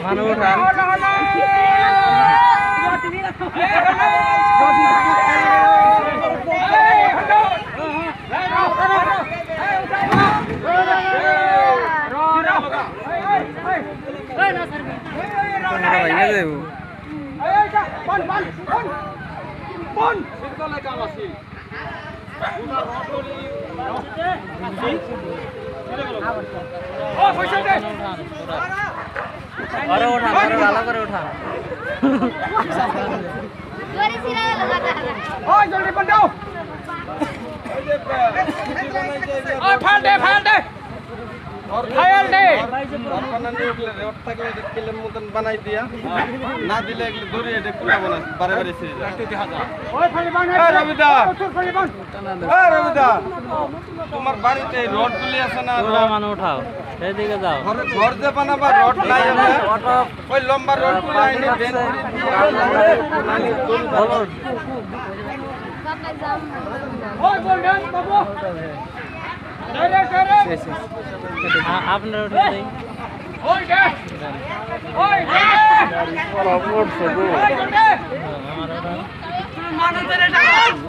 মানু উঠান আরে ওঠান আরে ভালো করে ওঠান ওই জলদি বন্দাও ওই ফাল দে ফায়াল দে বানানি উঠলে রড থাকলে কিলের মতন বানাই দিয়া না দিলে এগুলো দড়ি এটা কুলাবো না বারে বারে ছিঁড়ে যায় ওই ফালি বান এই রবিদা তোর ফালি বান এই রবিদা তোমার বাড়িতে রড গুলি আছে না মানু উঠাও এদিকে যাও ঘর যে বানাবা রড নাই আমরা ওই লম্বা রড গুলো আইনি বেন ওই গোল্ডেন বাবু আপনার উঠে দেই ওই দে ওই দে আমার মানুষ ধরে